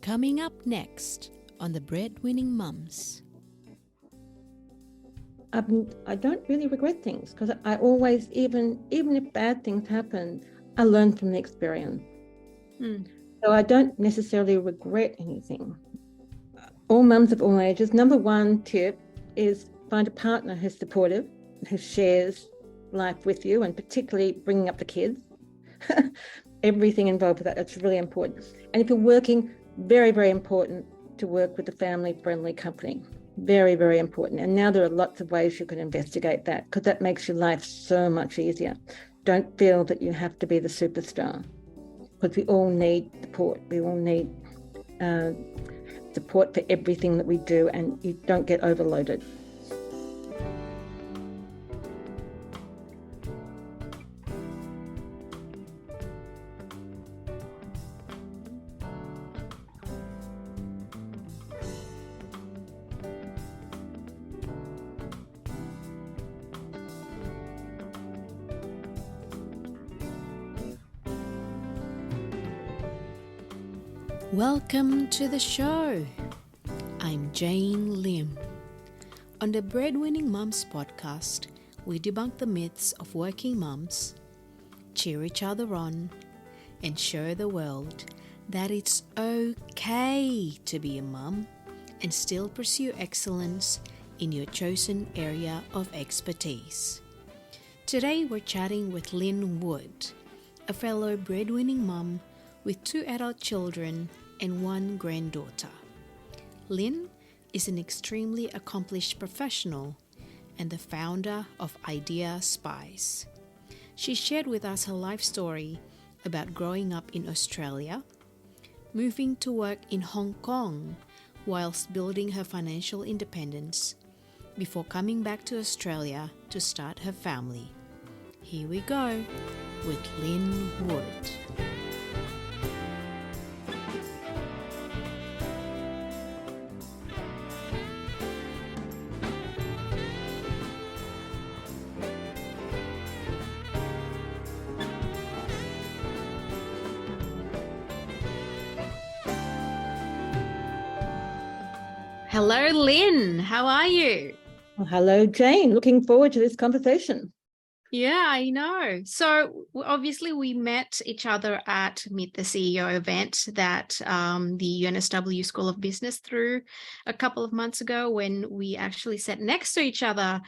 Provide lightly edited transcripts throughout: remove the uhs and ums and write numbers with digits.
Coming up next on the Breadwinning Mums. I don't really regret things because I always, even if bad things happen, I learn from the experience. So I don't necessarily regret anything. All mums of all ages, number one tip is find a partner who's supportive, who shares life with you, and particularly bringing up the kids. Everything involved with that, that's really important. And if you're working, very, very important to work with a family-friendly company. Very, very important. And now there are lots of ways you can investigate that because that makes your life so much easier. Don't feel that you have to be the superstar because we all need support. We all need support for everything that we do, and you don't get overloaded. Welcome to the show. I'm Jane Lim. On the Breadwinning Mums podcast, we debunk the myths of working mums, cheer each other on, and show the world that it's okay to be a mum and still pursue excellence in your chosen area of expertise. Today we're chatting with Lynn Wood, a fellow breadwinning mum with 2 adult children and 1 granddaughter. Lynn is an extremely accomplished professional and the founder of Idea Spies. She shared with us her life story about growing up in Australia, moving to work in Hong Kong whilst building her financial independence, before coming back to Australia to start her family. Here we go with Lynn Wood. Hello, Lynn. How are you? Well, hello, Jane. Looking forward to this conversation. Yeah, I know. So obviously we met each other at Meet the CEO event that the UNSW School of Business threw a couple of months ago when we actually sat next to each other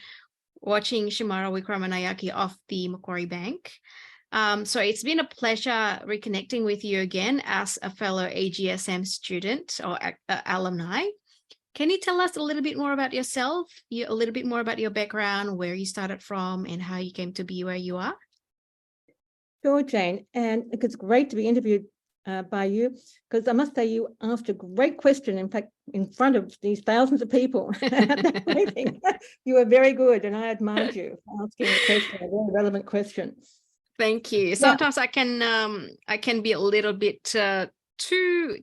watching Shimara Wickramanayake off the Macquarie Bank. So it's been a pleasure reconnecting with you again as a fellow AGSM student or alumni. Can you tell us a little bit more about yourself, a little bit more about your background, where you started from, and how you came to be where you are? Sure, Jane. And it's great to be interviewed by you, because I must say you asked a great question, in fact, in front of these thousands of people at that meeting. You were very good, and I admired you for asking a question, a very relevant question. Thank you. Sometimes I can be a little bit too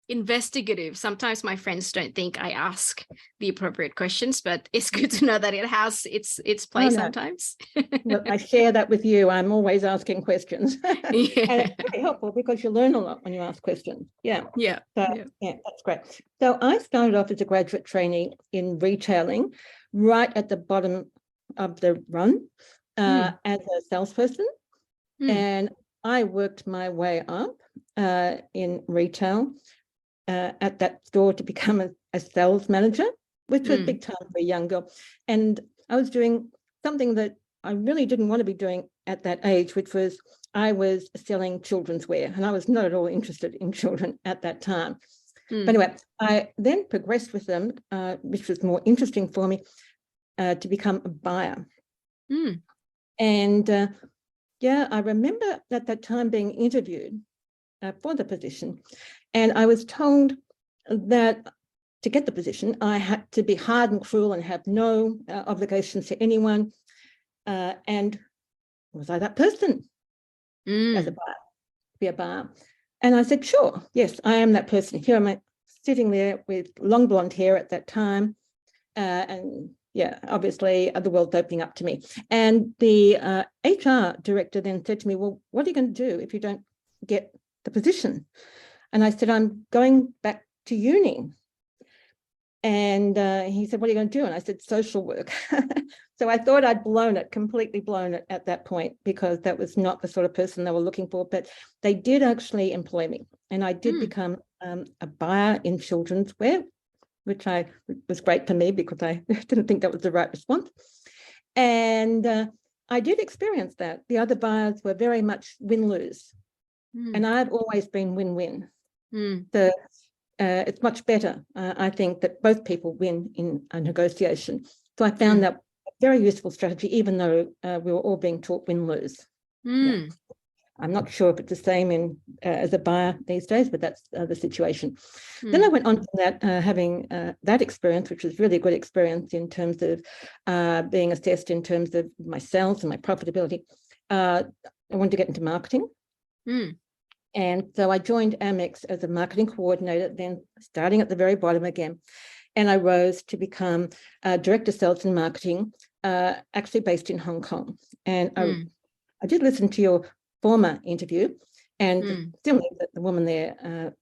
investigative. Sometimes my friends don't think I ask the appropriate questions, but it's good to know that it has its place sometimes. Well, I share that with you. I'm always asking questions. Yeah. And it's very helpful because you learn a lot when you ask questions. Yeah. So that's great. So I started off as a graduate trainee in retailing, right at the bottom of the run as a salesperson. And I worked my way up in retail at that store to become a sales manager, which was big time for a young girl. And I was doing something that I really didn't want to be doing at that age, which was I was selling children's wear, and I was not at all interested in children at that time. But anyway, I then progressed with them, which was more interesting for me, to become a buyer. And I remember at that time being interviewed for the position, and I was told that to get the position, I had to be hard and cruel and have no obligations to anyone. And was I that person as a buyer, to be a buyer? And I said, sure, yes, I am that person. Here am I sitting there with long blonde hair at that time. And obviously the world's opening up to me. And the HR director then said to me, well, what are you going to do if you don't get the position? And I said, I'm going back to uni. And he said, what are you going to do? And I said, social work. So I thought I'd completely blown it at that point, because that was not the sort of person they were looking for. But they did actually employ me. And I did become a buyer in children's wear, which was great for me because I didn't think that was the right response. And I did experience that. The other buyers were very much win-lose. And I've always been win-win. So it's much better, I think, that both people win in a negotiation. So I found that a very useful strategy, even though we were all being taught win-lose. Yeah. I'm not sure if it's the same as a buyer these days, but that's the situation. Then I went on to that, having that experience, which was really a good experience in terms of being assessed in terms of my sales and my profitability. I wanted to get into marketing. And so I joined Amex as a marketing coordinator, then starting at the very bottom again. And I rose to become director of sales and marketing, actually based in Hong Kong. And I did listen to your former interview, and similarly, the woman there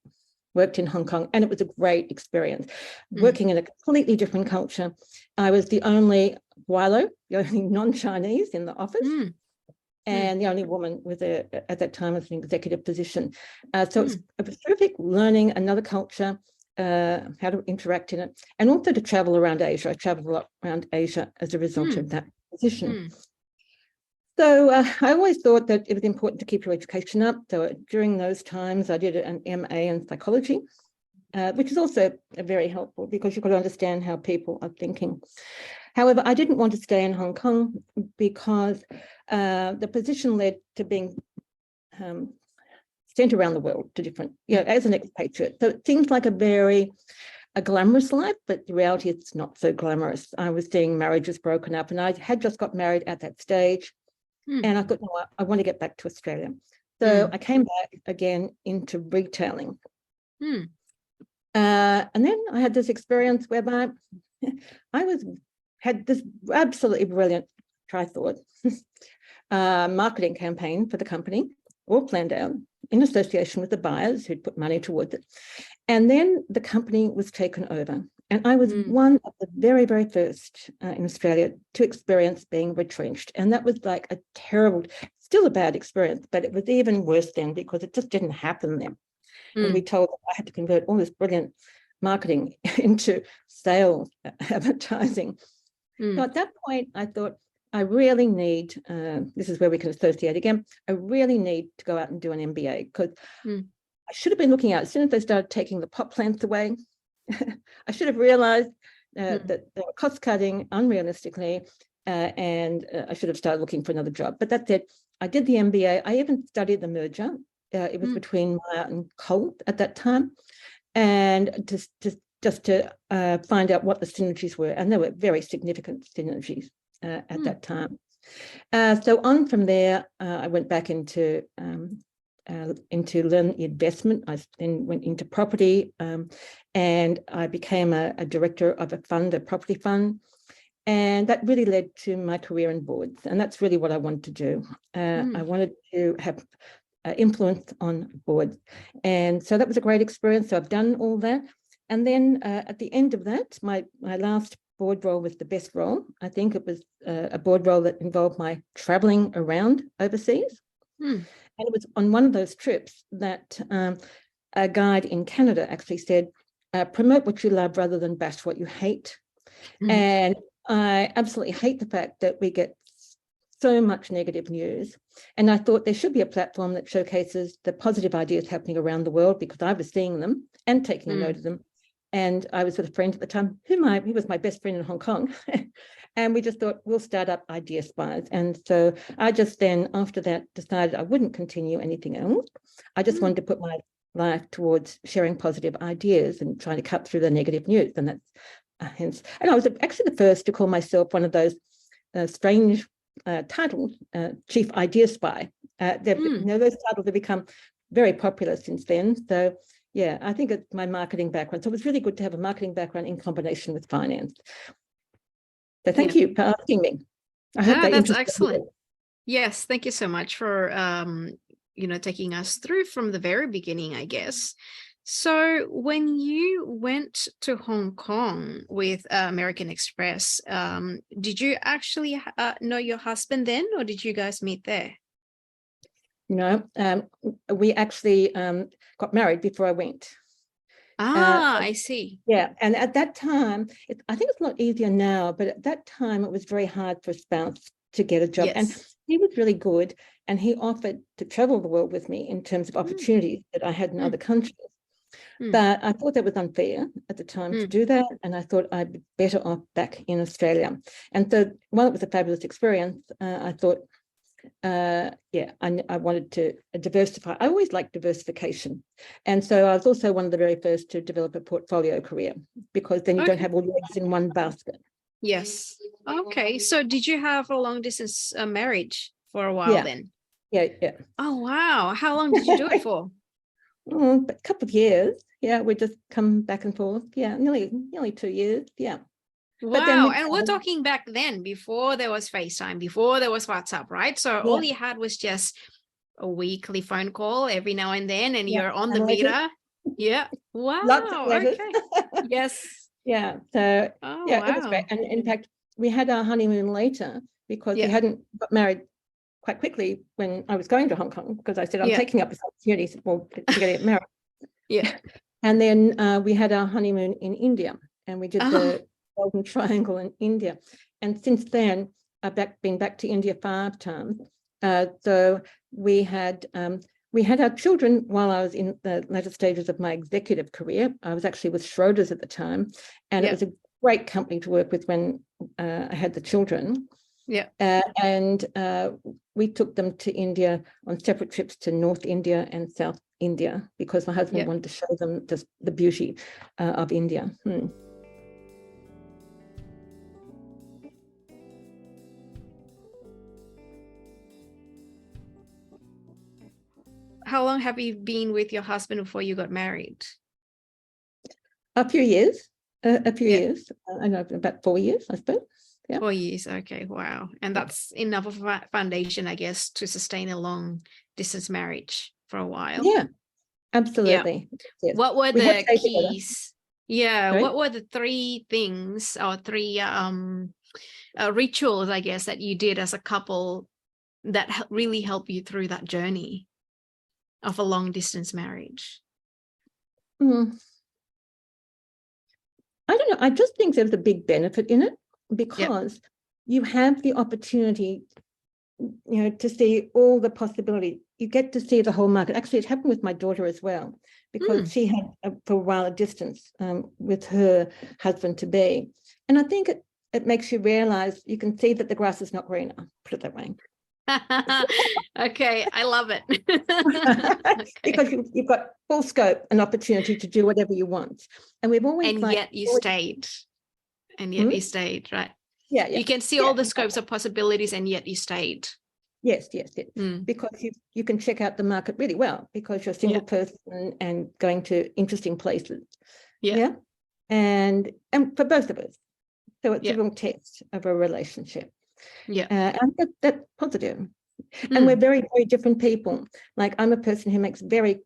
worked in Hong Kong, and it was a great experience. Working in a completely different culture. I was the only Wilo, the only non-Chinese in the office. And the only woman with at that time as an executive position. So it was terrific learning another culture, how to interact in it, and also to travel around Asia. I traveled a lot around Asia as a result of that position. So I always thought that it was important to keep your education up. So during those times, I did an MA in psychology, which is also very helpful because you've got to understand how people are thinking. However, I didn't want to stay in Hong Kong because the position led to being sent around the world to different, as an expatriate. So it seems like a glamorous life, but the reality is it's not so glamorous. I was seeing marriages broken up, and I had just got married at that stage. And I thought, no, I want to get back to Australia. So I came back again into retailing. And then I had this experience whereby I had this absolutely brilliant, I thought, marketing campaign for the company, all planned out in association with the buyers who'd put money towards it. And then the company was taken over. And I was one of the very, very first in Australia to experience being retrenched. And that was like a terrible, still a bad experience, but it was even worse then because it just didn't happen then. And we told I had to convert all this brilliant marketing into sales advertising. So at that point, I thought, I really need, this is where we can associate again, I really need to go out and do an MBA because I should have been looking out as soon as they started taking the pot plants away. I should have realized that they were cost cutting unrealistically, and I should have started looking for another job. But that said, I did the MBA. I even studied the merger. It was between Myer and Colt at that time, and just to find out what the synergies were, and there were very significant synergies at that time. So on from there, I went back into learn investment. I then went into property, and I became a director of a property fund. And that really led to my career in boards. And that's really what I wanted to do. I wanted to have influence on boards. And so that was a great experience. So I've done all that. And then at the end of that, my last board role was the best role. I think it was a board role that involved my traveling around overseas. And it was on one of those trips that a guide in Canada actually said, promote what you love rather than bash what you hate. And I absolutely hate the fact that we get so much negative news. And I thought there should be a platform that showcases the positive ideas happening around the world, because I was seeing them and taking a note of them. And I was with a friend at the time, he was my best friend in Hong Kong. And we just thought, we'll start up Idea Spies. And so I just then, after that, decided I wouldn't continue anything else. I just wanted to put my life towards sharing positive ideas and trying to cut through the negative news. And that's hence. And I was actually the first to call myself one of those strange titles, Chief Idea Spy. Those titles have become very popular since then. So yeah, I think it's my marketing background. So it was really good to have a marketing background in combination with finance. So thank you for asking me. I hope that's excellent. Yes, thank you so much for taking us through from the very beginning, I guess. So when you went to Hong Kong with American Express, did you actually know your husband then, or did you guys meet there? No, we actually got married before I went. I see. Yeah, and at that time, I think it's a lot easier now, but at that time it was very hard for a spouse to get a job. Yes. And he was really good, and he offered to travel the world with me in terms of opportunities that I had in other countries. But I thought that was unfair at the time to do that, and I thought I'd be better off back in Australia. And so while it was a fabulous experience, I thought, I wanted to diversify. I always liked diversification. And so I was also one of the very first to develop a portfolio career, because then you don't have all your eggs in one basket. Yes. Okay. So did you have a long distance marriage for a while then? Yeah. Oh, wow. How long did you do it for? A couple of years. Yeah, we just come back and forth. Yeah, nearly 2 years. Yeah. Wow. And we're talking back then, before there was FaceTime, before there was WhatsApp, right? So all you had was just a weekly phone call every now and then, and you're on the meter. Yeah. Wow. Lots of letters. Okay. Yes. Yeah. So it was great. And in fact, we had our honeymoon later because we hadn't got married quite quickly when I was going to Hong Kong, because I said, I'm taking up this opportunity to get married. Yeah. And then we had our honeymoon in India, and we did the Golden Triangle in India. And since then, I've been back to India 5 times. So we had our children while I was in the later stages of my executive career. I was actually with Schroders at the time, and it was a great company to work with when I had the children. Yeah. And we took them to India on separate trips to North India and South India, because my husband wanted to show them just the beauty of India. How long have you been with your husband before you got married? A few years. Years. I know, about 4 years, I suppose. Yeah. 4 years. Okay. Wow. And that's enough of a foundation, I guess, to sustain a long distance marriage for a while. Yeah, absolutely. Yeah. Yes. What were the keys? Yeah. Sorry? What were the 3 things or 3 rituals, I guess, that you did as a couple that really helped you through that journey of a long distance marriage? I don't know. I just think there's a big benefit in it, because you have the opportunity, to see all the possibilities. You get to see the whole market. Actually, it happened with my daughter as well, because she had for a while a distance with her husband-to-be. And I think it makes you realize, you can see that the grass is not greener, put it that way. Okay, I love it. Because you've got full scope and opportunity to do whatever you want. And we've always yet you stayed. And yet you stayed, right? Yeah. You can see all the scopes of possibilities, and yet you stayed. Yes. Because you can check out the market really well, because you're a single person and going to interesting places. Yeah. And for both of us. So it's a real test of a relationship. Yeah. And that's positive. And we're very, very different people. Like, I'm a person who makes very,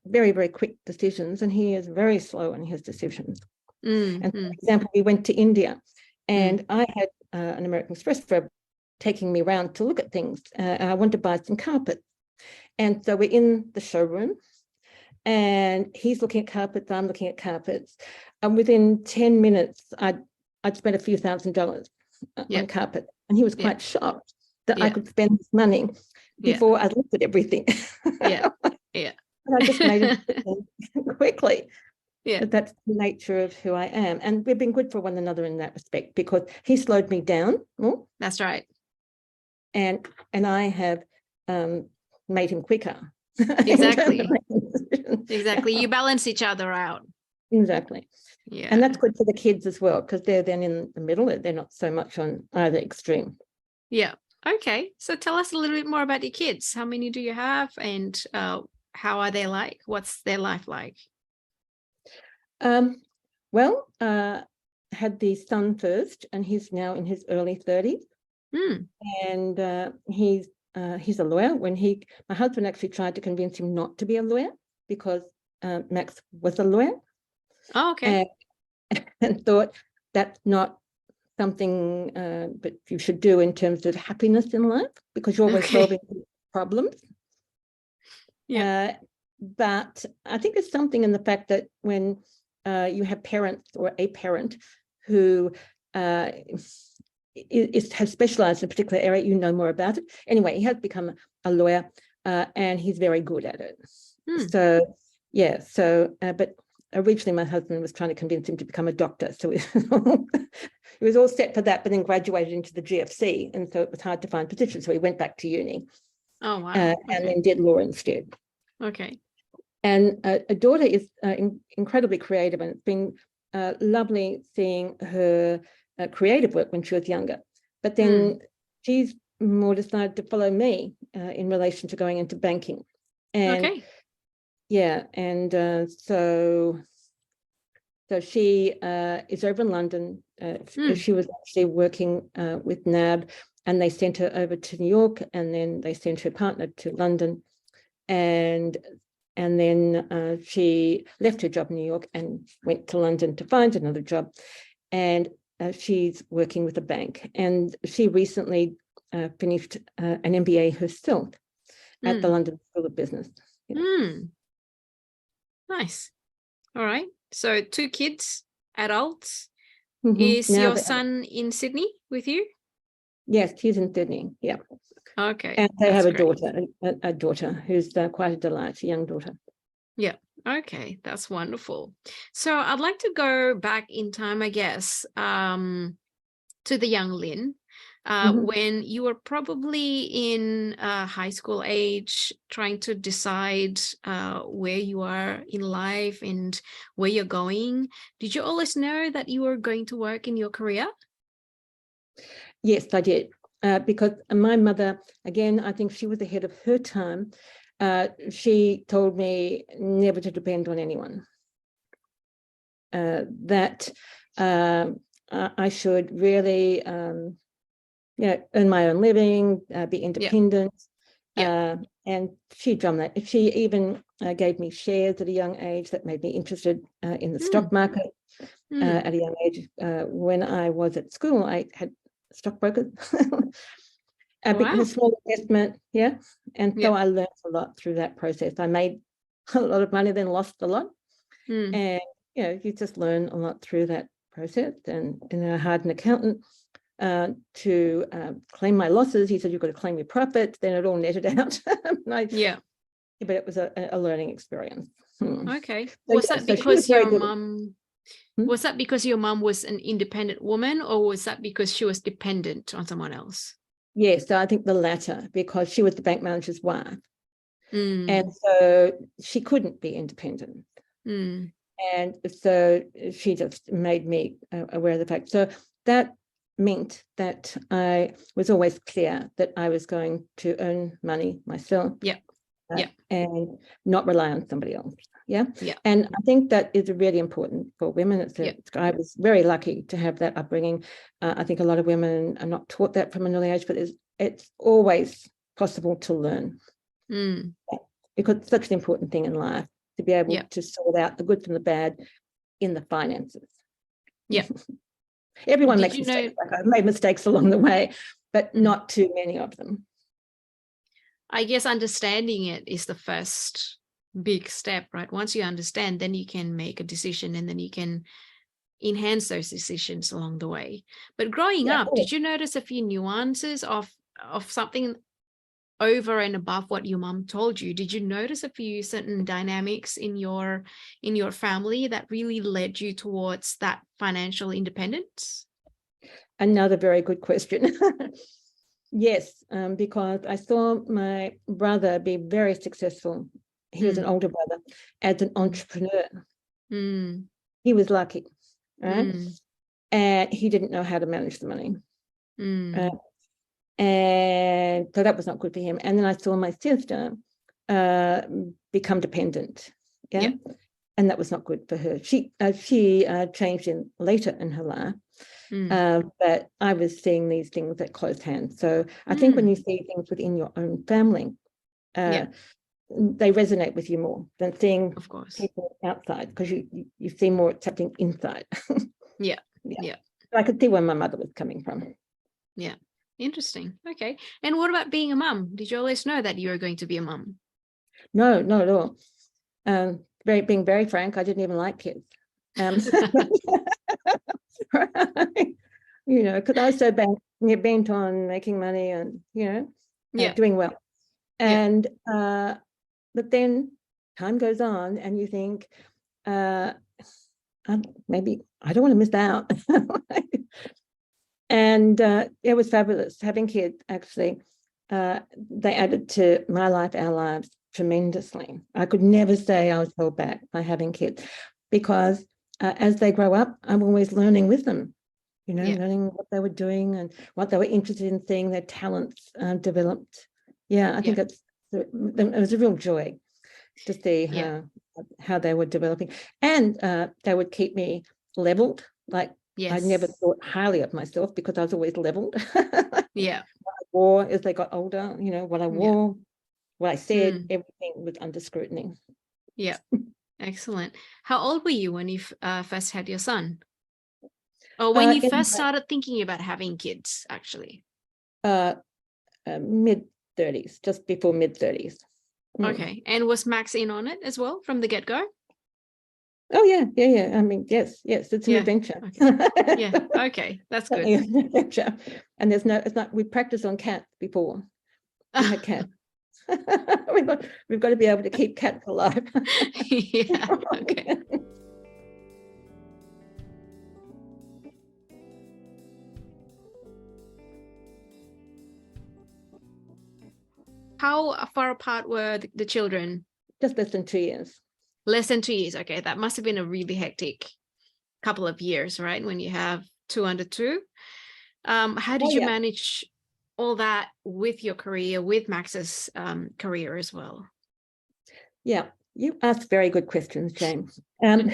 very quick decisions, and he is very slow in his decisions. And for example, we went to India, and I had an American Express for taking me around to look at things. And I wanted to buy some carpet. And so we're in the showroom, and he's looking at carpets, I'm looking at carpets. And within 10 minutes, I'd spent a few $1,000s on carpet. And he was quite shocked that I could spend this money before I looked at everything. And I just made it quickly. Yeah. But that's the nature of who I am. And we've been good for one another in that respect, because he slowed me down more. That's right. And I have made him quicker. Exactly. Exactly. You balance each other out. Exactly. Yeah. And that's good for the kids as well, because they're then in the middle. They're not so much on either extreme. Yeah. Okay. So tell us a little bit more about your kids. How many do you have, and how are they like? What's their life like? Well, had the son first, and he's now in his early 30s. And he's he's a lawyer. My husband actually tried to convince him not to be a lawyer because Max was a lawyer. Oh, okay. And thought that's not something that you should do in terms of happiness in life, because you're always solving problems. Yeah. But I think there's something in the fact that when you have parents or a parent who has specialized in a particular area, you know more about it. Anyway, he has become a lawyer and he's very good at it. So, yeah. But originally my husband was trying to convince him to become a doctor. So he was all set for that, but then graduated into the GFC. And so it was hard to find positions. So he went back to uni. Oh, wow. And then did law instead. Okay. And a daughter is incredibly creative, and it's been lovely seeing her creative work when she was younger. But then she's more decided to follow me in relation to going into banking. And yeah, and so she is over in London. She was actually working with NAB, and they sent her over to New York, and then they sent her partner to London. And then she left her job in New York and went to London to find another job. And she's working with a bank. And she recently finished an MBA herself at the London School of Business. Nice. All right. So 2 kids, adults. Is now your son in Sydney with you? Yes, he's in Sydney. Yeah. Okay. And they have a daughter who's quite a delight, a young daughter. Yeah. Okay. That's wonderful. So I'd like to go back in time, I guess, to the young Lynn, when you were probably in high school age, trying to decide where you are in life and where you're going. Did you always know that you were going to work in your career? Yes, I did. Because my mother, again, I think she was ahead of her time. She told me never to depend on anyone. That I should really, earn my own living, be independent. And she drummed that. She even gave me shares at a young age that made me interested in the stock market at a young age. When I was at school, I had stockbrokers. Because a small investment, and so I learned a lot through that process. I made a lot of money, then lost a lot, and you just learn a lot through that process. And I hired an accountant to claim my losses. He said, "You've got to claim your profits." Then it all netted out. But it was a learning experience. Okay. Was that because your mum? Was that because your mum was an independent woman, or was that because she was dependent on someone else? Yes, so I think the latter, because she was the bank manager's wife. And so she couldn't be independent. And so she just made me aware of the fact. So that meant that I was always clear that I was going to earn money myself. And not rely on somebody else. And I think that is really important for women. I was very lucky to have that upbringing. I think a lot of women are not taught that from an early age, but it's always possible to learn. Because it's such an important thing in life to be able to sort out the good from the bad in the finances. Everyone makes mistakes. I've made mistakes along the way, but not too many of them. I guess understanding it is the first big step, right? Once you understand, then you can make a decision, and then you can enhance those decisions along the way. But growing up, did you notice a few nuances of something over and above what your mom told you? Did you notice a few certain dynamics in your family that really led you towards that financial independence? Another very good question. Yes, because I saw my brother be very successful. He was an older brother as an entrepreneur. He was lucky, right? And he didn't know how to manage the money. And so that was not good for him. And then I saw my sister become dependent. and that was not good for her. She changed in later in her life, but I was seeing these things at close hand. So I think when you see things within your own family, they resonate with you more than seeing, of course, people outside, because you see more it's happening inside. Yeah. So I could see where my mother was coming from. Yeah. Interesting. Okay. And what about being a mum? Did you always know that you were going to be a mum? No, not at all. Being very frank, I didn't even like kids. You know, because I was so bent on making money and, you know, doing well. And but then time goes on and you think, maybe I don't want to miss out. And it was fabulous having kids. Actually, they added to my life, our lives, tremendously. I could never say I was held back by having kids, because as they grow up, I'm always learning with them, you know, learning what they were doing and what they were interested in, seeing their talents developed. I think it was a real joy to see how they were developing, and they would keep me leveled. Like, I never thought highly of myself because I was always leveled. What I wore as they got older, you know, what I wore, what I said, everything was under scrutiny. Yeah. Excellent. How old were you when you first had your son? Or when you first started thinking about having kids, actually? Mid-30s, just before mid-30s. Okay. And was Max in on it as well from the get-go? Oh, yeah. I mean, yes, it's an adventure. Okay. Okay, that's good. An adventure. And it's not, we practiced on cats before. We had cats. We've got to be able to keep cats alive. Okay. How far apart were the children? Just less than 2 years. Less than 2 years. Okay, that must have been a really hectic couple of years, right? When you have 2 under 2. How did you manage all that with your career, with Max's career as well? Yeah, you asked very good questions, James. At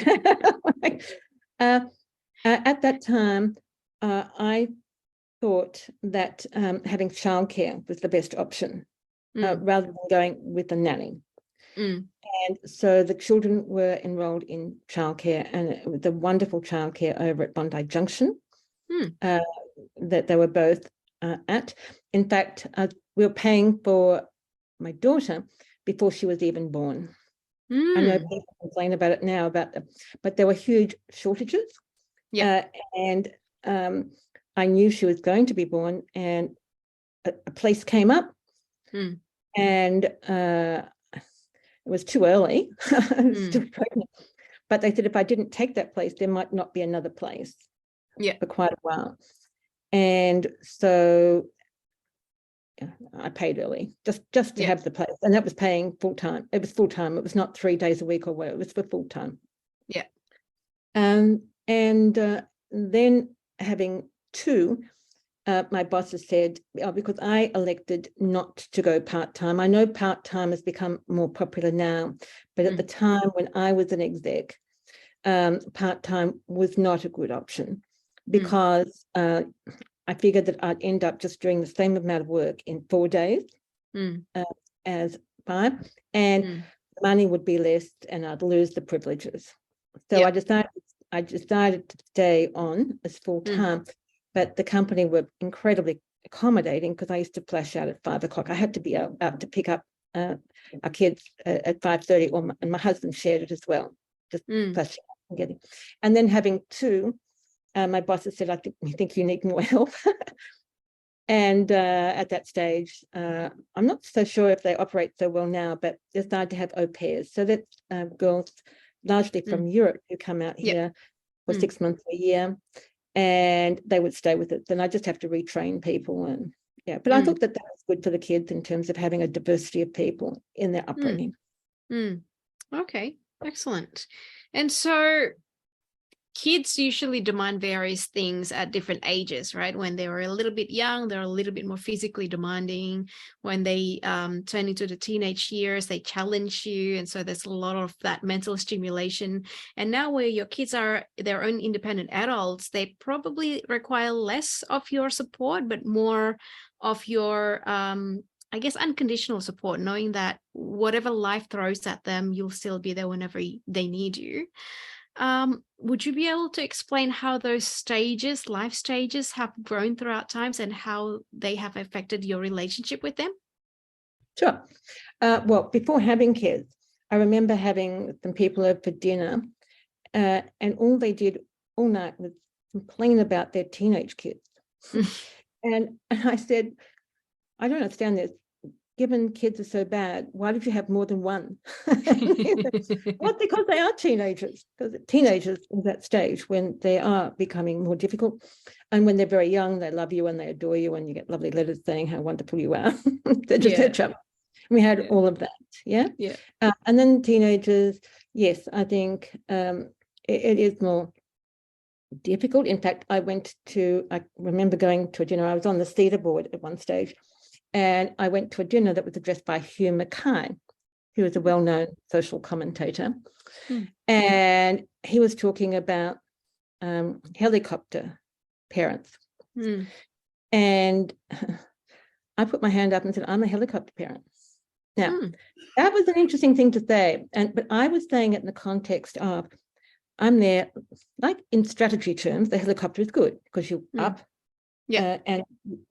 that time, I thought that having childcare was the best option, rather than going with a nanny. And so the children were enrolled in childcare, and it was a wonderful childcare over at Bondi Junction that they were both at. In fact, we were paying for my daughter before she was even born. I know people complain about it now, but there were huge shortages. And I knew she was going to be born, and a place came up, and it was too early. I was still pregnant. But they said if I didn't take that place, there might not be another place for quite a while. And so I paid early just to have the place. And that was paying full-time. It was full-time. It was not 3 days a week or whatever. It was for full-time. And then having 2, my boss has said, because I elected not to go part-time. I know part-time has become more popular now, but at the time when I was an exec, part-time was not a good option, because I figured that I'd end up just doing the same amount of work in 4 days as 5, and money would be less, and I'd lose the privileges. So I decided to stay on as full-time. But the company were incredibly accommodating, because I used to flash out at 5 o'clock. I had to be out to pick up our kids at 5:30, and my husband shared it as well, just flashing out and getting. And then having 2, my boss has said, we think you need more help. And at that stage, I'm not so sure if they operate so well now, but they started to have au pairs. So that's girls largely from Europe who come out here for 6 months a year. And they would stay with it. Then I just have to retrain people, and but I thought that was good for the kids in terms of having a diversity of people in their upbringing. Okay, excellent. And so kids usually demand various things at different ages, right? When they were a little bit young, they're a little bit more physically demanding. When they turn into the teenage years, they challenge you. And so there's a lot of that mental stimulation. And now where your kids are their own independent adults, they probably require less of your support, but more of your, I guess, unconditional support, knowing that whatever life throws at them, you'll still be there whenever they need you. Would you be able to explain how those stages, life stages, have grown throughout times and how they have affected your relationship with them? Sure. Well, before having kids, I remember having some people over for dinner, and all they did all night was complain about their teenage kids. And I said, I don't understand this. Given kids are so bad, why did you have more than one? Well, because they are teenagers, because teenagers is that stage when they are becoming more difficult. And when they're very young, they love you and they adore you, and you get lovely letters saying how wonderful you are. They're just their chum. We had all of that. Yeah. And then teenagers, yes, I think it is more difficult. In fact, I remember going to a dinner. I was on the Cedar board at one stage. And I went to a dinner that was addressed by Hugh Mackay, who is a well-known social commentator. And he was talking about helicopter parents. And I put my hand up and said, I'm a helicopter parent. Now, that was an interesting thing to say. But I was saying it in the context of, I'm there, like in strategy terms, the helicopter is good because you're up. And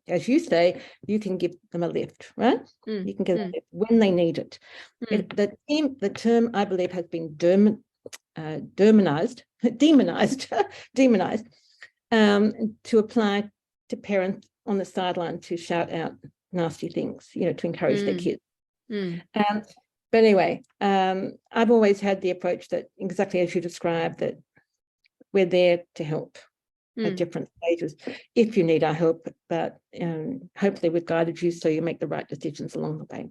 as you say, you can give them a lift, right? You can give them a lift when they need it. The term, I believe, has been demonized to apply to parents on the sideline to shout out nasty things, to encourage their kids. But anyway, I've always had the approach that exactly as you described, that we're there to help at different stages if you need our help, but hopefully we've guided you so you make the right decisions along the way.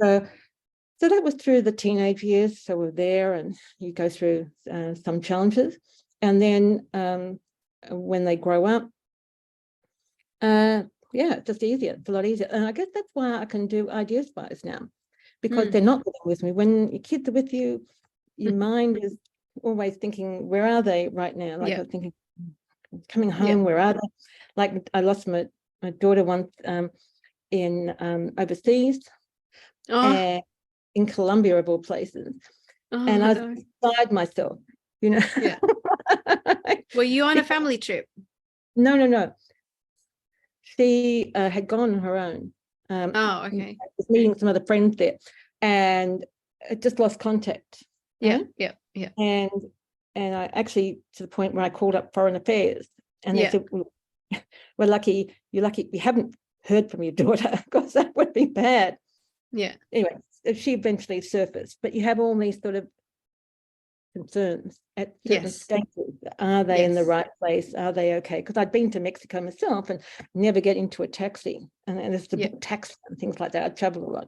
So that was through the teenage years. So we're there and you go through some challenges, and then when they grow up, it's just easier. It's a lot easier. And I guess that's why I can do Idea Spies now, because they're not living with me. When your kids are with you, your mind is always thinking, where are they right now? Like I'm thinking, coming home, where are they? Like I lost my daughter once in overseas, and in Colombia of all places, and I was beside myself, Were you on a family trip? No. She had gone on her own. Okay. I was meeting some other friends there, and I just lost contact. And I actually, to the point where I called up Foreign Affairs, and they said, well, you're lucky we haven't heard from your daughter, because that would be bad. Anyway, she eventually surfaced, but you have all these sort of concerns at certain stages. Are they in the right place? Are they okay? Because I'd been to Mexico myself and never get into a taxi, and there's the big taxi and things like that. I travel a lot.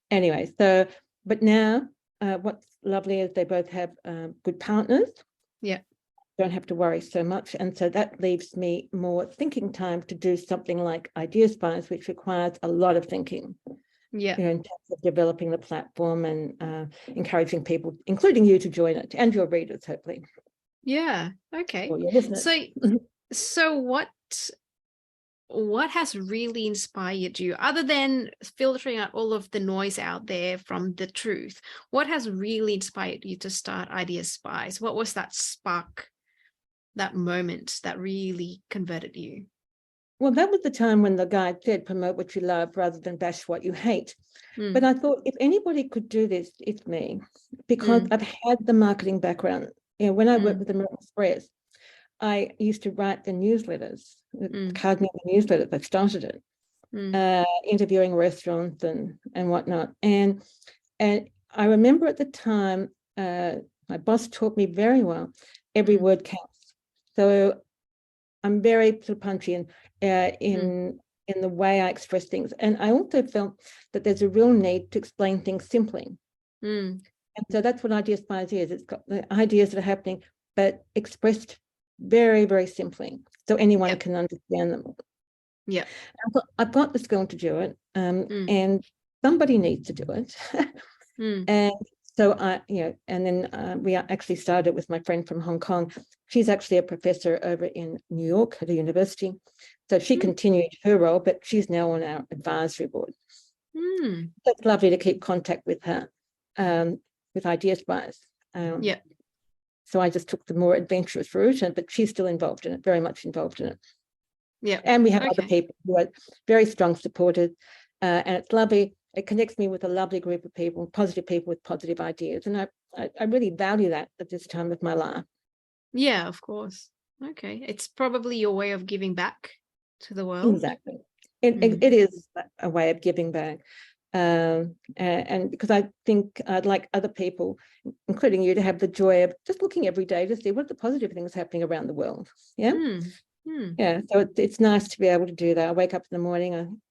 Anyway, so, but now what's lovely is they both have good partners. Don't have to worry so much. And so that leaves me more thinking time to do something like Idea Spies, which requires a lot of thinking. In terms of developing the platform and encouraging people, including you, to join it, and your readers, hopefully. Okay. So what has really inspired you, other than filtering out all of the noise out there from the truth? What has really inspired you to start Idea Spies? What was that spark, that moment that really converted you? Well, that was the time when the guide said, promote what you love rather than bash what you hate. But I thought, if anybody could do this, it's me, because I've had the marketing background. When I worked with American Express, I used to write the newsletters, card member newsletters. I started it, interviewing restaurants and whatnot. And I remember at the time, my boss taught me very well, every word counts. So I'm very sort of punchy in the way I express things. And I also felt that there's a real need to explain things simply. And so that's what Idea Spies is. It's got the ideas that are happening, but expressed very, very simply, so anyone can understand them. Yeah. I've got the skill to do it, and somebody needs to do it. And so and then we actually started with my friend from Hong Kong. She's actually a professor over in New York at a university. So she continued her role, but she's now on our advisory board. So it's lovely to keep contact with her, with Idea Spies. So I just took the more adventurous route, but she's still involved in it, very much involved in it. Yeah. And we have other people who are very strong supporters, and it's lovely. It connects me with a lovely group of people with positive ideas. And I really value that at this time of my life. Yeah, of course. Okay. It's probably your way of giving back to the world. Exactly. It is a way of giving back. And because I think I'd like other people, including you, to have the joy of just looking every day to see what the positive things happening around the world. Yeah. Yeah. So it's nice to be able to do that. I wake up in the morning.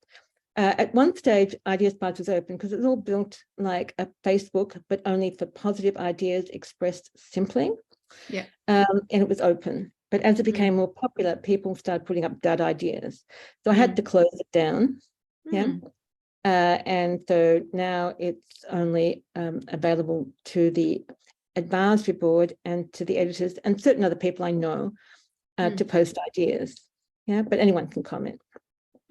At one stage, Idea Spies was open because it was all built like a Facebook, but only for positive ideas expressed simply. Yeah. And it was open. But as it became more popular, people started putting up dud ideas. So I had to close it down. Yeah. And so now it's only available to the advisory board and to the editors and certain other people I know to post ideas. Yeah, but anyone can comment.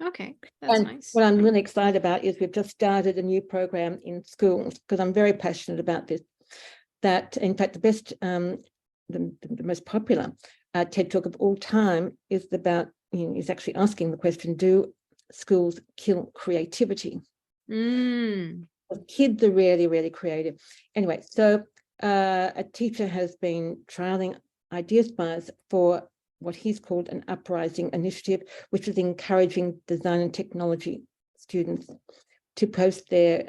Okay, that's nice. What I'm really excited about is we've just started a new program in schools, because I'm very passionate about this. That, in fact, the most popular TED Talk of all time is about, is actually asking the question, do schools kill creativity? Kids are really, really creative. Anyway, so a teacher has been trialing Idea Spies for what he's called an uprising initiative, which is encouraging design and technology students to post their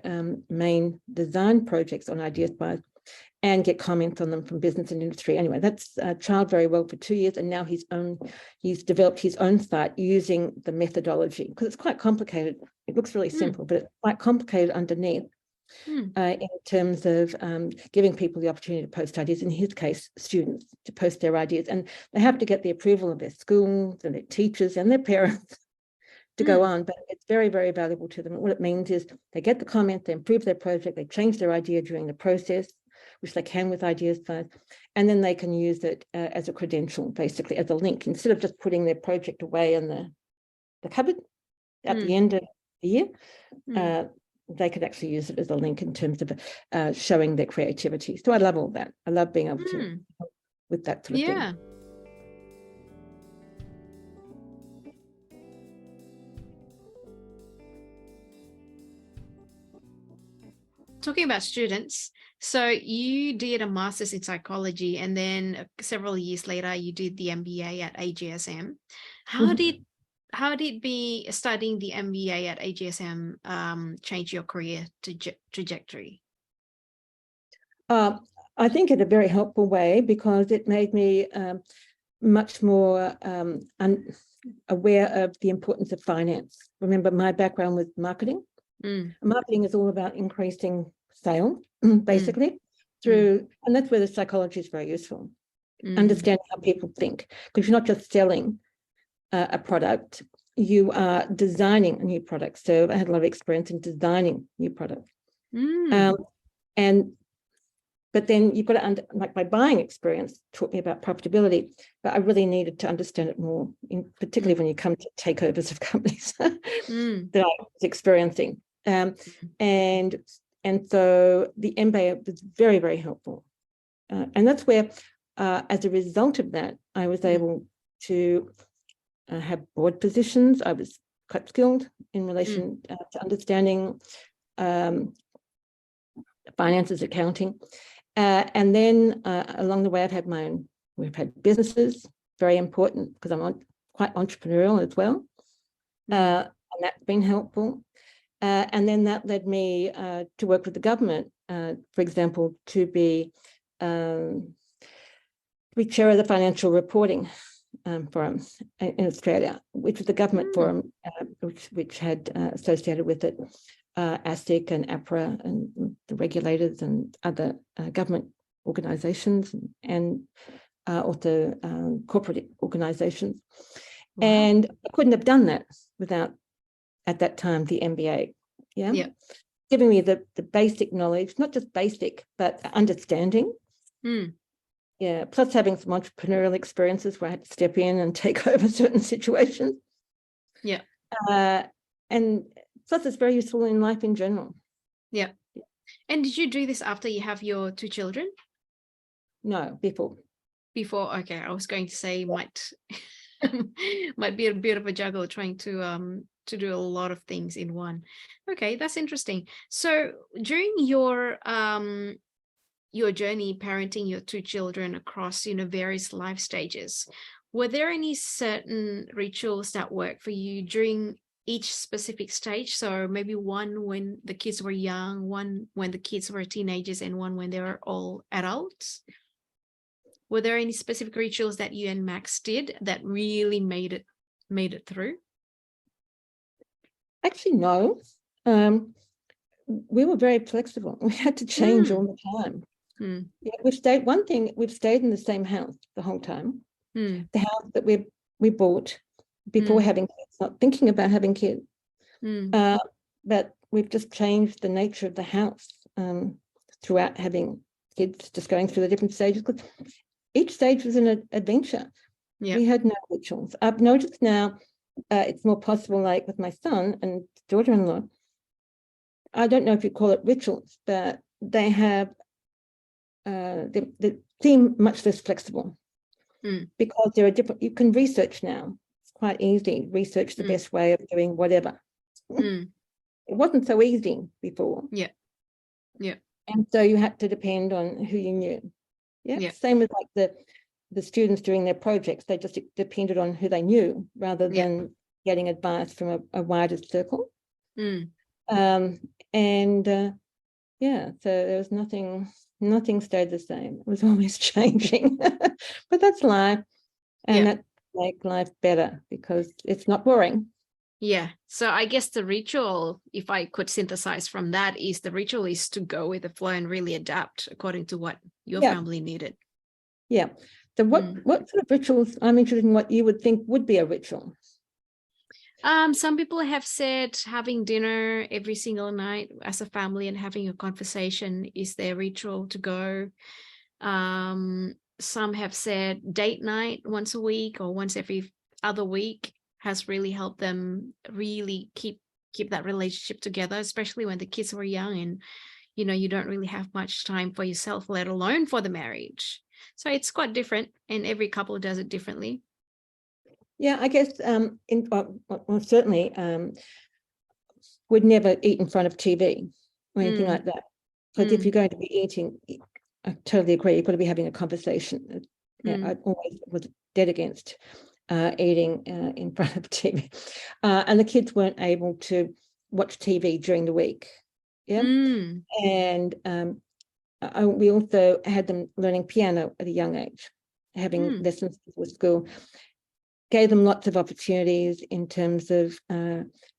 main design projects on Idea Spies and get comments on them from business and industry. Anyway, that's trialed very well for 2 years, and now he's developed his own site using the methodology, because it's quite complicated. It looks really simple, but it's quite complicated underneath. In terms of giving people the opportunity to post ideas, in his case, students to post their ideas. And they have to get the approval of their schools and their teachers and their parents to go on, but it's very, very valuable to them. What it means is they get the comment, they improve their project, they change their idea during the process, which they can with Idea Spies, and then they can use it as a credential, basically, as a link, instead of just putting their project away in the cupboard at the end of the year. They could actually use it as a link in terms of showing their creativity. So I love all that. I love being able to help with that sort of thing. Talking about students, so you did a master's in psychology, and then several years later you did the MBA at AGSM. How did be studying the MBA at AGSM change your career trajectory? I think in a very helpful way, because it made me much more aware of the importance of finance. Remember, my background was marketing. Marketing is all about increasing sale, basically, through, and that's where the psychology is very useful. Understanding how people think, because you're not just selling a product, you are designing a new product. So I had a lot of experience in designing new products. But then you've got to, like my buying experience taught me about profitability, but I really needed to understand it more, particularly when you come to takeovers of companies that I was experiencing. And so the MBA was very, very helpful. And that's where, as a result of that, I was able to have board positions. I was quite skilled in relation to understanding finances, accounting. And then along the way, we've had businesses, very important, because I'm quite entrepreneurial as well. And that's been helpful. And then that led me to work with the government, for example, to be chair of the financial reporting forum in Australia, which was the government forum, which had associated with it ASIC and APRA and the regulators and other government organisations and also corporate organisations. Wow. And I couldn't have done that without, at that time, the MBA. Yeah. Giving me the basic knowledge, not just basic, but understanding. Yeah, plus having some entrepreneurial experiences where I had to step in and take over certain situations. Yeah. And plus it's very useful in life in general. Yeah. And did you do this after you have your 2 children? No, before. Before, okay. I was going to say might be a bit of a juggle trying to do a lot of things in one. Okay, that's interesting. So during your journey parenting your 2 children across, various life stages, were there any certain rituals that worked for you during each specific stage? So maybe one when the kids were young, one when the kids were teenagers, and one when they were all adults. Were there any specific rituals that you and Max did that really made it through? Actually, no. We were very flexible. We had to change all the time. Yeah, we've stayed in the same house the whole time. The house that we bought before having kids, not thinking about having kids. But we've just changed the nature of the house throughout having kids, just going through the different stages. Because each stage was an adventure. Yeah. We had no rituals. I've noticed now it's more possible, like with my son and daughter-in-law. I don't know if you call it rituals, but they have they seem much less flexible because there are different. You can research now. It's quite easy. Research the best way of doing whatever. It wasn't so easy before. Yeah. And so you had to depend on who you knew. Yeah. Same with like the students doing their projects. They just depended on who they knew rather than getting advice from a wider circle. So there was nothing stayed the same. It was always changing. But that's life. And that makes life better because it's not boring. Yeah. So I guess the ritual, if I could synthesize from that, is the ritual is to go with the flow and really adapt according to what your family needed. Yeah. So what sort of rituals, I'm interested in what you would think would be a ritual. Some people have said having dinner every single night as a family and having a conversation is their ritual to go. Some have said date night once a week or once every other week has really helped them really keep that relationship together, especially when the kids were young and, you don't really have much time for yourself, let alone for the marriage. So it's quite different and every couple does it differently. Yeah, I guess certainly would never eat in front of TV or anything like that. Because if you're going to be eating, I totally agree, you've got to be having a conversation. I always was dead against eating in front of TV. And the kids weren't able to watch TV during the week. Yeah. And we also had them learning piano at a young age, having lessons before school. Gave them lots of opportunities in terms of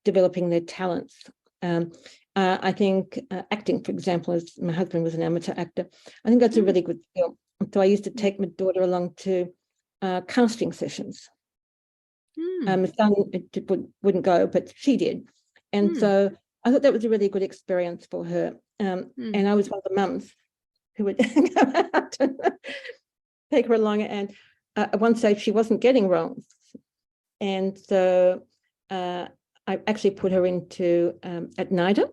developing their talents. I think acting, for example, as my husband was an amateur actor, I think that's a really good skill. So I used to take my daughter along to casting sessions. My son wouldn't go, but she did. And so I thought that was a really good experience for her. And I was one of the mums who would go out and take her along. And at one stage, she wasn't getting roles. And so I actually put her into at NIDA.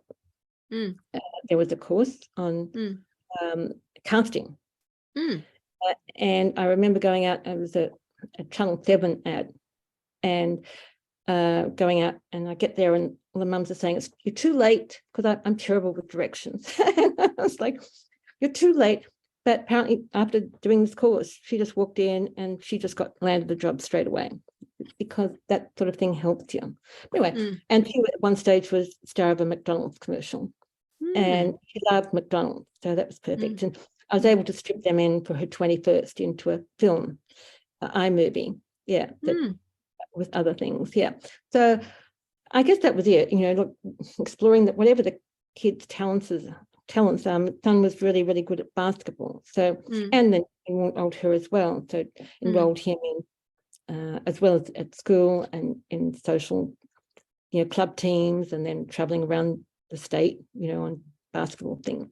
There was a course on casting. And I remember going out, it was a Channel 7 ad, and going out, and I get there and all the mums are saying, you're too late, because I'm terrible with directions. And I was like, you're too late. But apparently after doing this course, she just walked in and she just landed the job straight away, because that sort of thing helps you. Anyway, and she at one stage was star of a McDonald's commercial, and she loved McDonald's, so that was perfect. And I was able to strip them in for her 21st into a film, iMovie, with other things. So I guess that was it, look, exploring that whatever the kids' talents. Son was really, really good at basketball. So, and then enrolled her as well. So enrolled him in as well as at school and in social, club teams, and then traveling around the state, on basketball things.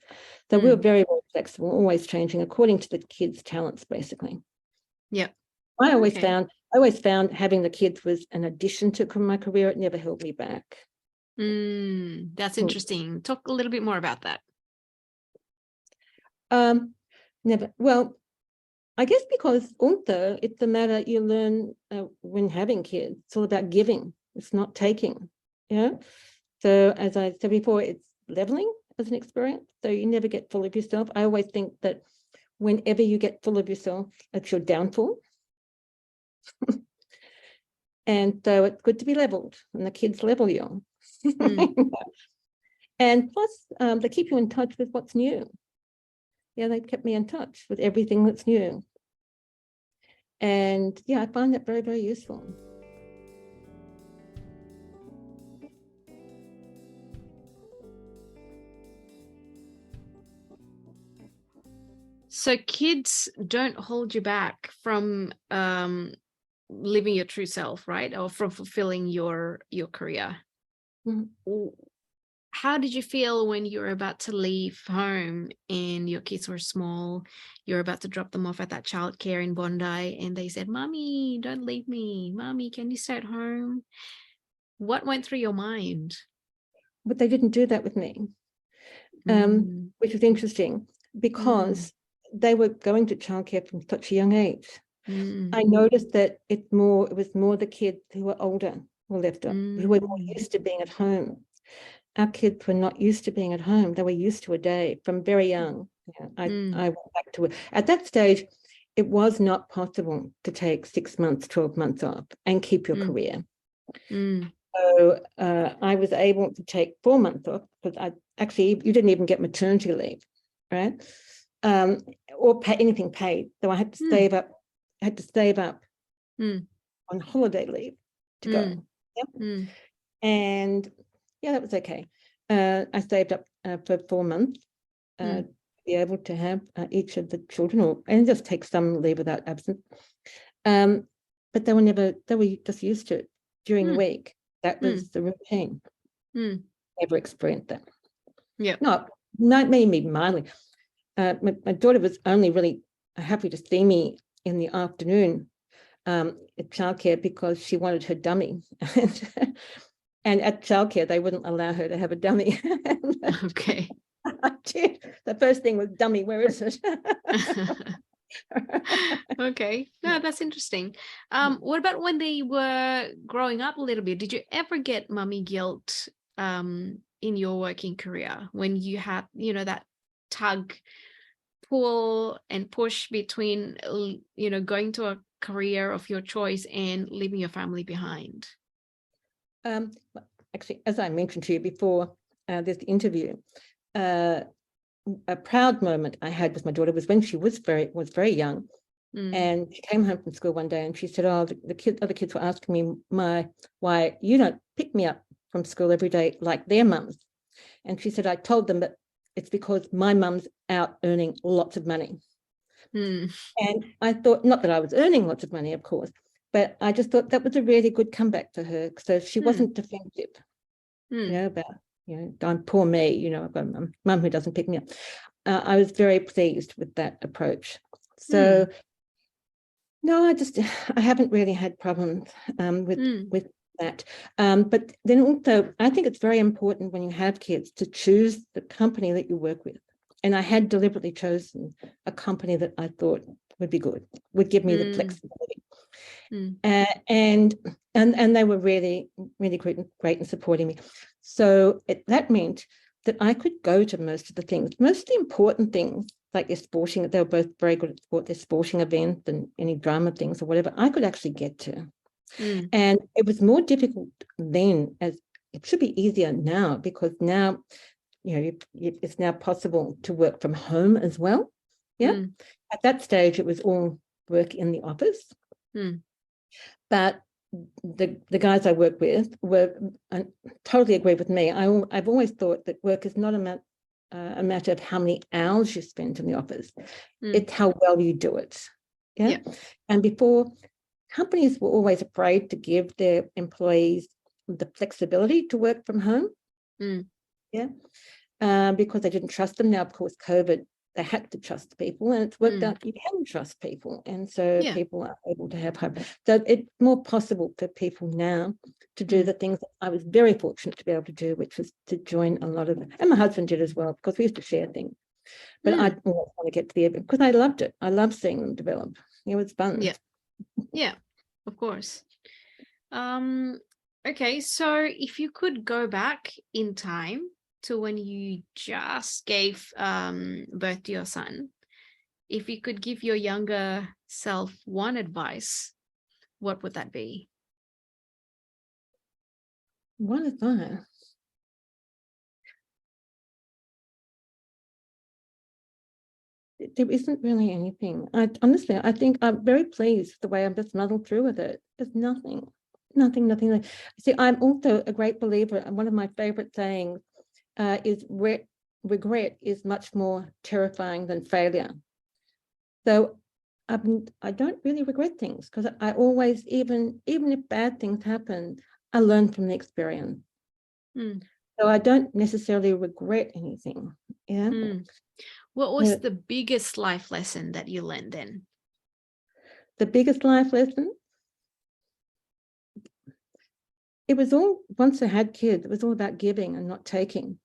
So we were very, very flexible, always changing according to the kids' talents, basically. Yeah. I always found having the kids was an addition to my career. It never held me back. That's interesting. Talk a little bit more about that. Never. Well, I guess because also it's a matter you learn when having kids. It's all about giving. It's not taking. So as I said before, it's leveling as an experience. So you never get full of yourself. I always think that whenever you get full of yourself, it's your downfall. And so it's good to be leveled, and the kids level you. And plus, they keep you in touch with what's new. Yeah, they kept me in touch with everything that's new. And I find that very, very useful. So kids don't hold you back from living your true self, right? Or from fulfilling your career. How did you feel when you were about to leave home and your kids were small? You're about to drop them off at that childcare in Bondi, and they said, "Mommy, don't leave me. Mommy, can you stay at home?" What went through your mind? But they didn't do that with me, which was interesting because they were going to childcare from such a young age. I noticed that it was more the kids who were older who left up, who were more used to being at home. Our kids were not used to being at home. They were used to a day from very young. I went back to it. At that stage, it was not possible to take 6 months, 12 months off and keep your career. So I was able to take 4 months off because you didn't even get maternity leave, right? Or pay anything paid. So I had to save up. I had to save up on holiday leave to go. Yep. And that was okay. I saved up for 4 months to be able to have each of the children, and just take some leave without absence. But they were just used to it during the week. That was the routine. Never experienced that. Yeah. No, not maybe mildly. My daughter was only really happy to see me in the afternoon at childcare because she wanted her dummy. And at childcare, they wouldn't allow her to have a dummy. Okay. The first thing was, dummy, where is it? Okay. No, that's interesting. What about when they were growing up a little bit? Did you ever get mummy guilt in your working career when you had, that tug, pull and push between, going to a career of your choice and leaving your family behind? Actually, as I mentioned to you before this interview, a proud moment I had with my daughter was when she was very young, and she came home from school one day and she said, "Oh, the other kids were asking me why you don't pick me up from school every day like their mums." And she said, "I told them that it's because my mum's out earning lots of money." And I thought, not that I was earning lots of money, of course, but I just thought that was a really good comeback for her. So she wasn't defensive, about, I'm poor me, I've got a mum who doesn't pick me up. I was very pleased with that approach. So no, I haven't really had problems with that. But then also, I think it's very important when you have kids to choose the company that you work with. And I had deliberately chosen a company that I thought would be good, would give me the flexibility. And they were really, really great in supporting me. So that meant that I could go to most of the important things, like their sporting, they were both very good at sport, their sporting events and any drama things or whatever, I could actually get to. And it was more difficult then, as it should be easier now, because now, it's now possible to work from home as well. Yeah. At that stage, it was all work in the office. But the guys I work with were totally agree with me. I've always thought that work is not a matter of how many hours you spend in the office. It's how well you do it. Yeah. And before, companies were always afraid to give their employees the flexibility to work from home. Because they didn't trust them. Now, of course, COVID, they had to trust people, and it's worked out you can trust people, and so people are able to have hope. So it's more possible for people now to do the things that I was very fortunate to be able to do, which was to join a lot of, and my husband did as well, because we used to share things. But I always want to get to the event because I loved it. I loved seeing them develop. It was fun. Yeah, of course. Okay, so if you could go back in time to when you just gave birth to your son, if you could give your younger self one advice, what would that be? One advice? There isn't really anything. Honestly, I think I'm very pleased with the way I'm just muddled through with it. There's nothing. See, I'm also a great believer, and one of my favorite sayings is regret is much more terrifying than failure. So I don't really regret things, because I always, even if bad things happen, I learn from the experience. So I don't necessarily regret anything. What was the biggest life lesson that you learned then? The biggest life lesson? It was all, once I had kids, it was all about giving and not taking.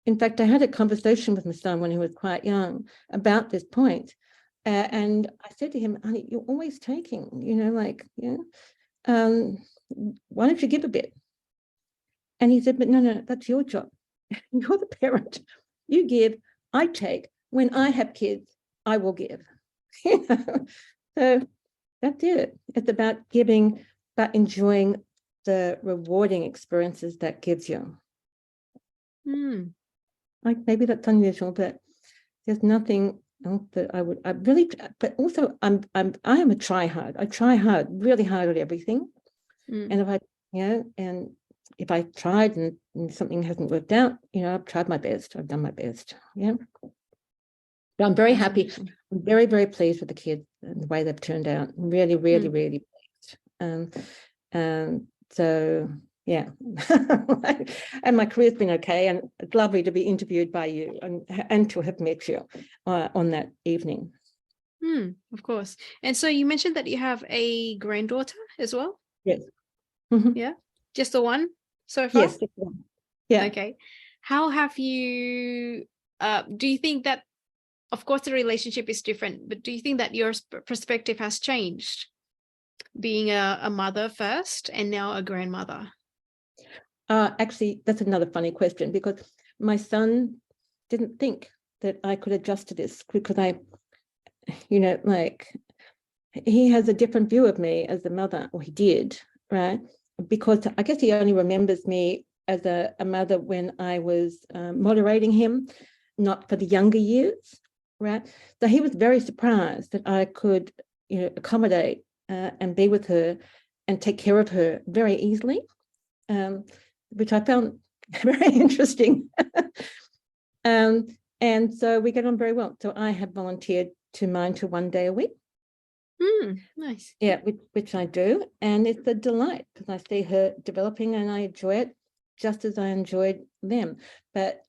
In fact, I had a conversation with my son when he was quite young about this point. And I said to him, honey, you're always taking, why don't you give a bit? And he said, but no, that's your job. You're the parent. You give, I take. When I have kids, I will give. So that's it. It's about giving, but enjoying the rewarding experiences that gives you. Like, maybe that's unusual, but there's nothing else that but also I am a try hard. I try hard, really hard at everything. And if I tried and something hasn't worked out, I've tried my best. I've done my best. But I'm very happy. I'm very, very pleased with the kids and the way they've turned out. Really, really, really pleased. So yeah, and my career's been okay, and it's lovely to be interviewed by you and to have met you on that evening. Of course. And so you mentioned that you have a granddaughter as well? Yes. Yeah, just the one so far? Yes, just the one. Yeah. Okay. How have you, do you think that, of course the relationship is different, but do you think that your perspective has changed, being a mother first and now a grandmother? Actually, that's another funny question, because my son didn't think that I could adjust to this, because he has a different view of me as a mother, or he did, right? Because I guess he only remembers me as a mother when I was moderating him, not for the younger years, right? So he was very surprised that I could, accommodate and be with her and take care of her very easily. Which I found very interesting. And so we get on very well. So I have volunteered to mind her 1 day a week. Nice. Yeah, which I do. And it's a delight, because I see her developing and I enjoy it just as I enjoyed them. But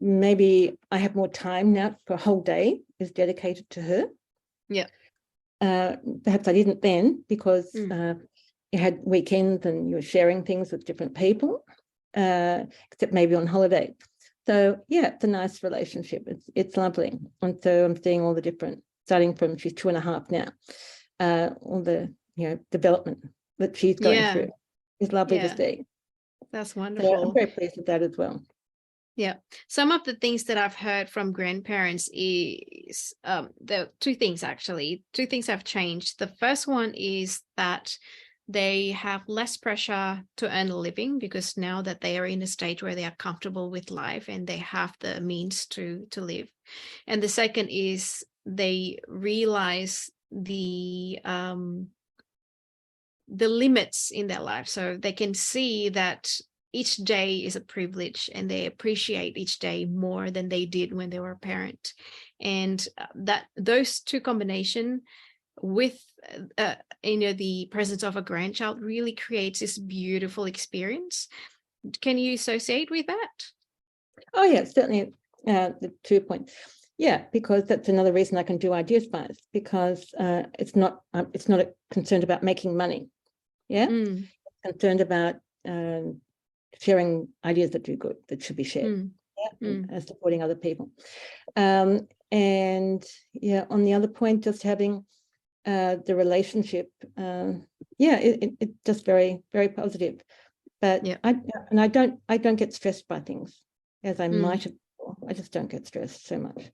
maybe I have more time now, for a whole day is dedicated to her. Yeah. Perhaps I didn't then, because you had weekends and you were sharing things with different people, except maybe on holiday. So yeah, it's a nice relationship. It's lovely. And so I'm seeing all the different, starting from, she's 2.5 now, all the development that she's going through. It's lovely to see. That's wonderful. So I'm very pleased with that as well. Yeah. Some of the things that I've heard from grandparents is the two things, actually. Two things have changed. The first one is that they have less pressure to earn a living, because now that they are in a stage where they are comfortable with life and they have the means to live. And the second is they realize the the limits in their life, so they can see that each day is a privilege and they appreciate each day more than they did when they were a parent. And that those two combination with the presence of a grandchild really creates this beautiful experience. Can you associate with that? Oh yeah, certainly. The 2 points. Yeah, because that's another reason I can do Idea Spies, because it's not concerned about making money. Yeah, it's concerned about sharing ideas that do good, that should be shared. And supporting other people. And yeah, on the other point, just having the relationship, it's just very, very positive. But I don't get stressed by things as I might have before. I just don't get stressed so much.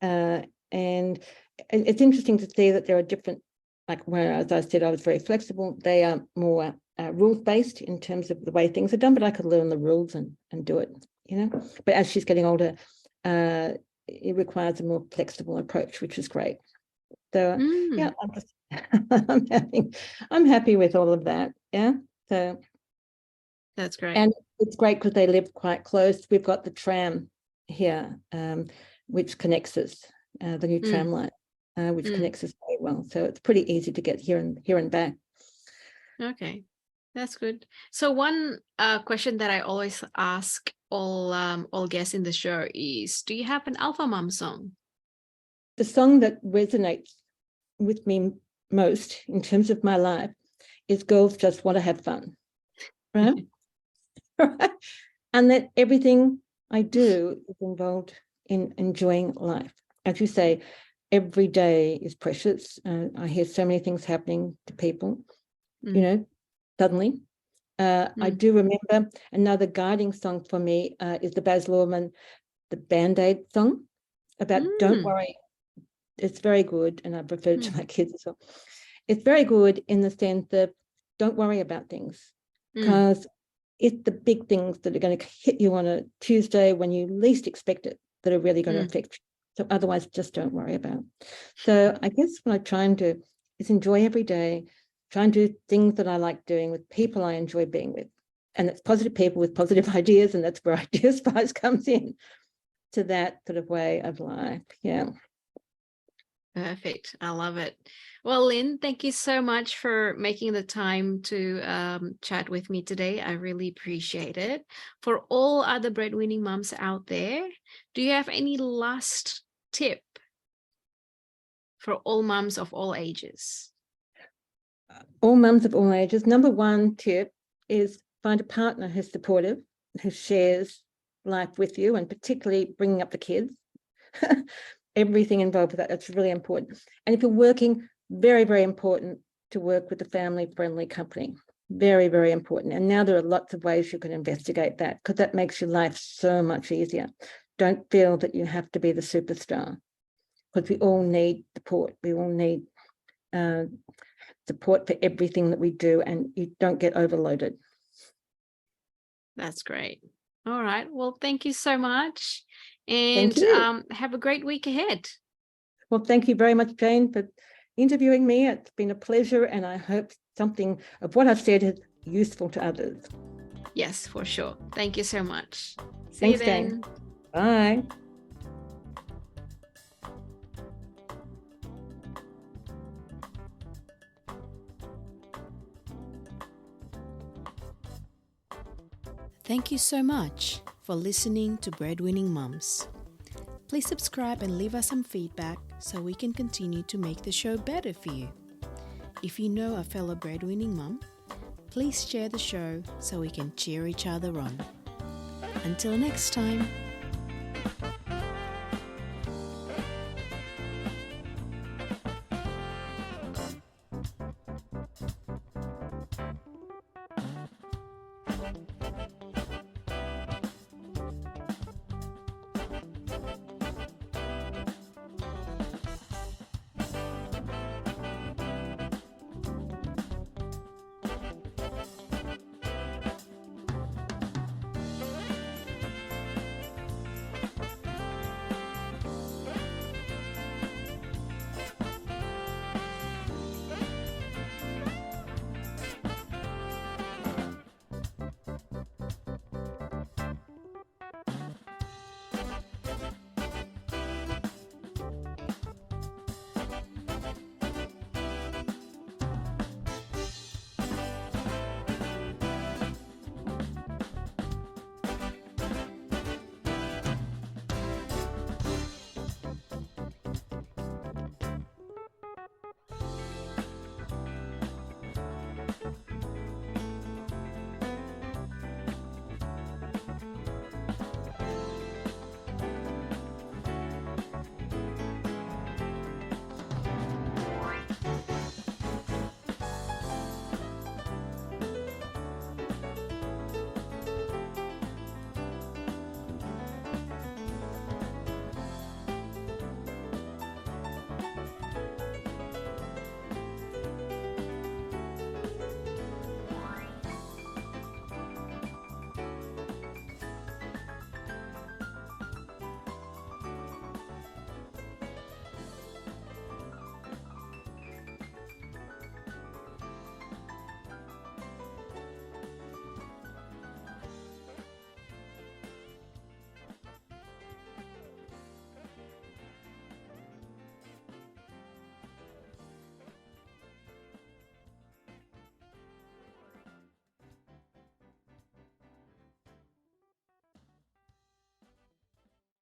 And it's interesting to see that there are different, like where, as I said, I was very flexible. They are more rules-based in terms of the way things are done, but I could learn the rules and do it, But as she's getting older, it requires a more flexible approach, which is great. So yeah, I'm happy with all of that. Yeah. So that's great. And it's great because they live quite close. We've got the tram here, which connects us, the new tram line, which connects us very well. So it's pretty easy to get here and back. Okay, that's good. So one question that I always ask all guests in the show is, do you have an alpha mom song? The song that resonates with me most in terms of my life is Girls Just Want to Have Fun, right? And that everything I do is involved in enjoying life. As you say, every day is precious. I hear so many things happening to people, suddenly. I do remember another guiding song for me is the Baz Luhrmann, the Band-Aid song about don't worry. It's very good, and I've referred to my kids as well. It's very good in the sense that don't worry about things, because it's the big things that are going to hit you on a Tuesday when you least expect it that are really going to affect you. So otherwise, just don't worry about it. So I guess what I try and do is enjoy every day, try and do things that I like doing with people I enjoy being with. And it's positive people with positive ideas, and that's where Idea Spies comes in, to that sort of way of life. Yeah. Perfect. I love it. Well, Lynn, thank you so much for making the time to chat with me today. I really appreciate it. For all other breadwinning moms out there, do you have any last tip for all moms of all ages? All mums of all ages. Number one tip is find a partner who's supportive, who shares life with you, and particularly bringing up the kids. Everything involved with that. That's really important. And if you're working, very, very important to work with a family-friendly company. Very, very important. And now there are lots of ways you can investigate that, because that makes your life so much easier. Don't feel that you have to be the superstar, because we all need support. We all need support for everything that we do, and you don't get overloaded. That's great. All right. Well, thank you so much. And have a great week ahead. Well, thank you very much, Jane, for interviewing me. It's been a pleasure, and I hope something of what I've said is useful to others. Yes, for sure. Thank you so much. Thanks, Jane. Bye. Thank you so much for listening to Breadwinning Mums. Please subscribe and leave us some feedback so we can continue to make the show better for you. If you know a fellow breadwinning mum, please share the show so we can cheer each other on. Until next time.